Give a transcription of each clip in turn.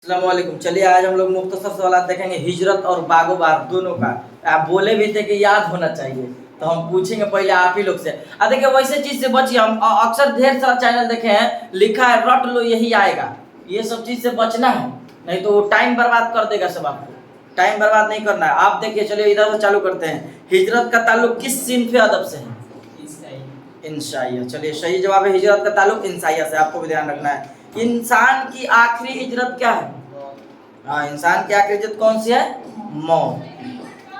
अस्सलामुअलैकुम। चलिए आज हम लोग मुख्तसर सवाल देखेंगे हिजरत और बागोबार दोनों का। आप बोले भी थे कि याद होना चाहिए, तो हम पूछेंगे पहले आप ही लोग से। देखिए वैसे चीज से बचिए। हम अक्सर ढेर सारा चैनल देखे हैं, लिखा है रट लो यही आएगा। ये सब चीज से बचना है, नहीं तो वो टाइम बर्बाद कर देगा सब। आपको टाइम बर्बाद नहीं करना है। आप देखिए, चलिए इधर से चालू करते हैं। हिजरत का ताल्लुक किस सिन्फ अदब से है? इंसाइया। चलिए सही जवाब है, हिजरत का ताल्लुक इंसाइया से। आपको भी ध्यान रखना है। इंसान की आखिरी हिजरत क्या है? हाँ, इंसान की आखिरी हिजरत कौन सी है? मौत।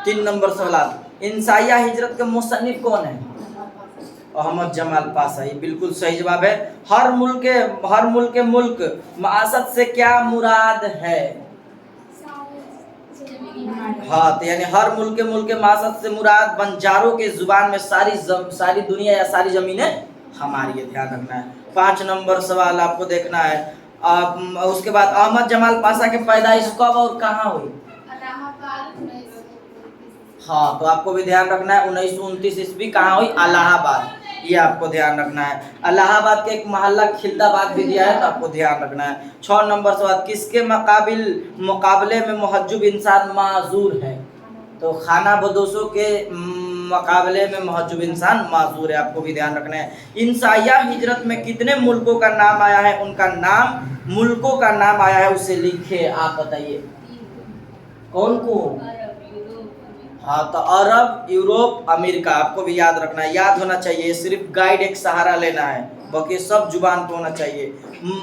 3 नंबर सवाल, इंसाइया हिजरत के मुसन्निफ कौन है? अहमद जमाल पासा। ये बिल्कुल सही जवाब है। हर मुल्क के मुल्क मासद से क्या मुराद है? हाँ, तो यानी हर मुल्क के मासद से मुराद बंजारों के जुबान में सारी दुनिया या सारी जमीनें हमारी है। ध्यान रखना है। 5 नंबर सवाल आपको देखना है। उसके बाद अहमद जमाल पासा के पैदाइश कब और कहाँ हुई? हाँ, तो आपको भी ध्यान रखना है। 1929 ईस्वी। कहाँ हुई? इलाहाबाद। ये आपको ध्यान रखना है। इलाहाबाद के एक मोहल्ला खिलदाबाद भी दिया है, तो आपको ध्यान रखना है। 6 नंबर सवाल, किसके मुकाबले में महजूब इंसान माजूर है? तो खाना बदोशों के मुकाबले में महजूब इंसान माजूर है। आपको भी ध्यान रखना है। इंसाइया हिजरत में कितने मुल्कों का नाम आया है? उनका नाम, मुल्कों का नाम आया है, उसे लिखे। आप बताइए कौन कौन? हाँ, तो अरब, यूरोप, अमेरिका। आपको भी याद रखना है, याद होना चाहिए। सिर्फ गाइड एक सहारा लेना है, बाकी सब जुबान पे होना चाहिए।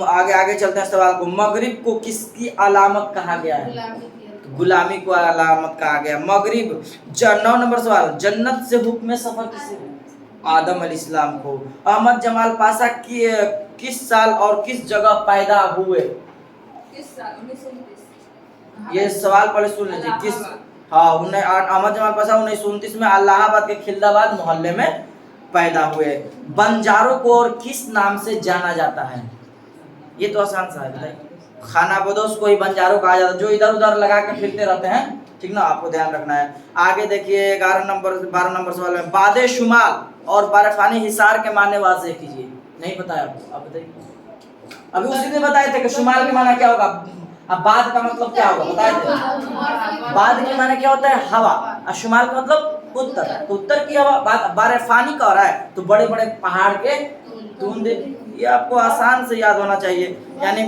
आगे चलते हैं सवाल को। मगरिब को किसकी अलामत कहा गया है? गुलामी को अलामत कहा गया। मगरिब। 9 नंबर सवाल, जन्नत से हुक्म सफर किसे? आदम अलैहिस्सलाम को। अहमद जमाल पासा की किस साल और किस जगह पैदा हुए? ये सवाल पहले सुन लीजिए। किस? हाँ, अहमद जमाल पासा 1929 में इलाहाबाद के खिलदाबाद मोहल्ले में पैदा हुए। बंजारों को और किस नाम से जाना जाता है? ये तो आसान सा है। खाना बदोश को ही बंजारों कहा जाता है, जो इधर उधर लगा के फिरते रहते हैं। ठीक ना, आपको ध्यान रखना है। आगे देखिए 12 नंबर सवाल में, बादे शुमाल और बर्फानी हिसार के माने वाज़ेह कीजिए। नहीं पता है आपको? आप बताइए। अभी उसी ने बताए थे कि शुमाल के माना क्या होगा। अब बाद का मतलब क्या होगा बताए थे? बाद के माने क्या होता है? हवा। और शुमाल का मतलब उत्तर। तो उत्तर की हवा। बर्फानी का हो रहा है तो बड़े बड़े पहाड़ के धुंध। ये आपको आसान से याद होना चाहिए। यानी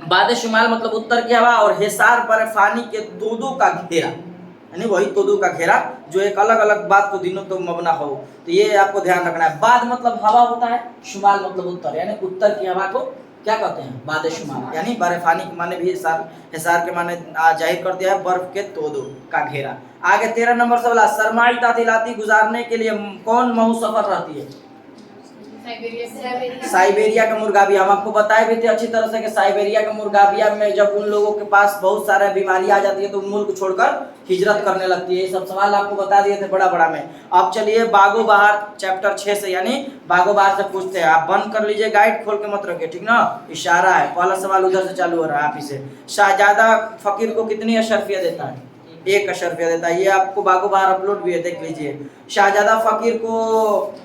बाद शुमाल मतलब उत्तर की हवा, और हिसार बर्फानी के दो का घेरा, यानी वही दो का घेरा जो एक अलग अलग बात को दिनों तो मबना हो। तो ये आपको ध्यान रखना है। बाद मतलब हवा होता है, शुमाल मतलब उत्तर, यानी उत्तर की हवा को क्या कहते हैं? बाद शुमाल। यानी बर्फानी के माने भी हिसार के माने जाहिर कर दिया है, बर्फ के दो का घेरा। आगे 13 नंबर सवाल, सरमाई तातीलाती गुजारने के लिए कौन महू सफर रहती है? साइबेरिया का मुर्गाबिया। हम आपको बताए भी थे अच्छी तरह से कि साइबेरिया के मुर्गाबिया में जब उन लोगों के पास बहुत सारा बीमारी आ जाती है तो मुल्क छोड़कर हिजरत करने लगती है। ये सब सवाल आपको बता दिए थे बड़ा में। अब चलिए बागो बहार चैप्टर 6 से, यानी बागो बहार से पूछते हैं। आप बंद कर लीजिए, गाइड खोल के मत रखिए, ठीक ना? इशारा है। पहला सवाल उधर से चालू हो रहा है आप ही से। शाहजादा फकीर को कितनी अशरफिया देता है? 1 अशरफिया देता है। ये आपको बागो बहार अपलोड भी है, देख लीजिए। शाहजादा फकीर को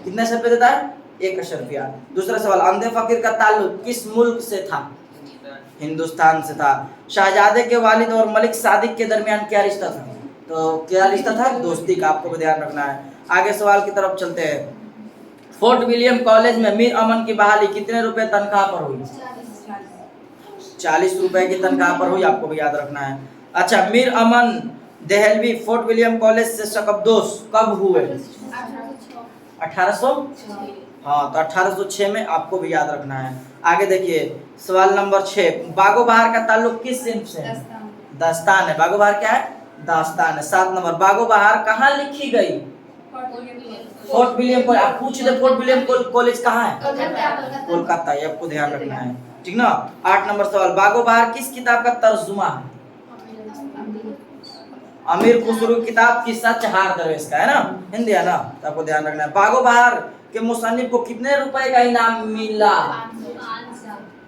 कितने अशरफिया देता है? 1 अशरफिया। दूसरा सवाल, अंधे फकीर का ताल्लुक किस मुल्क से था? हिंदुस्तान से था। शाहजादे के वालिद और मलिक सादिक के दरमियान क्या रिश्ता था? तो क्या रिश्ता था? दोस्ती का। आपको भी ध्यान रखना है। आगे सवाल की तरफ चलते हैं। फोर्ट विलियम कॉलेज में मीर अमन की बहाली कितने रुपए तनख्वाह पर हुई? 40 रुपए की तनख्वाह पर हुई। आपको भी याद रखना है। अच्छा, मीर अमन देहलवी फोर्ट विलियम कॉलेज से शकबदोश कब हुए? 1800। हाँ, तो 1806 में। आपको भी याद रखना है। आगे देखिए सवाल नंबर 6, बागो बहार का ताल्लुक किस सिंफ से है? दास्तान है। बागो बहार क्या है? दास्तान है। 7 नंबर, बागो बहार कहाँ लिखी गई? Fort William college. आप पूछ दे फोर्ट विलियम कॉलेज कहाँ है? कोलकाता। ये आपको ध्यान रखना है, ठीक ना? 8 नंबर सवाल, बागो बहार किस किताब का तर्जुमा है? अमीर खुसरो किताब किस्सा चहार दरवेश का है ना, हिंदी है ना? तो आपको ध्यान रखना है। बागो बहार के मुसन्निफ को कितने रुपए का इनाम मिला?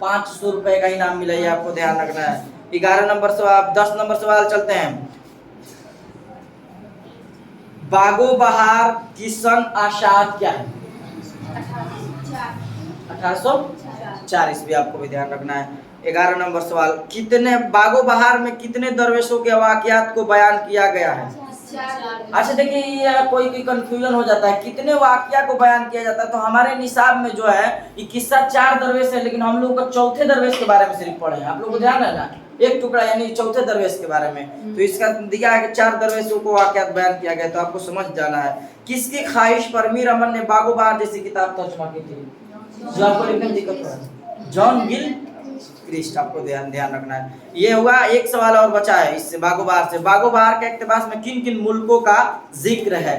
500 रुपए का इनाम मिला। ये आपको ध्यान रखना है। 11 नंबर सवाल। 10 नंबर सवाल चलते हैं। बागो बहार की सन आशात क्या है? 1804 ईस्वी। आपको भी ध्यान रखना है। 11 नंबर सवाल, कितने बागो बहार में कितने दरवेशों के वाकयात को बयान किया गया है? अच्छा देखिए, ये कोई कंफ्यूजन हो जाता है, कितने वाकया को बयान किया जाता है। तो हमारे निसाब में जो है ये किस्सा 4 दरवेश है, लेकिन हम लोग को चौथे दरवेश के बारे में सिर्फ पढ़े हैं। आप लोग को ध्यान है ना, एक टुकड़ा यानी चौथे दरवेश के बारे में। तो इसका दिया है कि 4 दरवेशों को वाकयात बयान किया गया, तो आपको समझ जाना है। किसकी ख्वाहिश पर मीर अमन ने बागो बहार जैसी किताब तर्जुमा की थी? जो आपको लिखने में दिक्कत है, जॉन गिल क्रिस्ट, आपको ध्यान रखना है। ये हुआ, एक सवाल और बचा है इससे, बागो बहार से। बागो बहार के इक्तबास में किन किन मुल्कों का जिक्र है?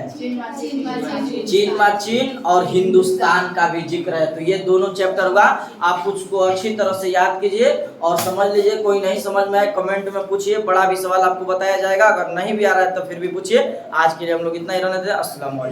चीन और हिंदुस्तान का भी जिक्र है। तो ये दोनों चैप्टर होगा, आप उसको अच्छी तरह से याद कीजिए और समझ लीजिए। कोई नहीं समझ में आए कमेंट में पूछिए, बड़ा भी सवाल आपको बताया जाएगा, अगर नहीं भी आ रहा है तो फिर भी पूछिए। आज के लिए हम लोग इतना ही रहने दें। अस्सलाम वालेकुम।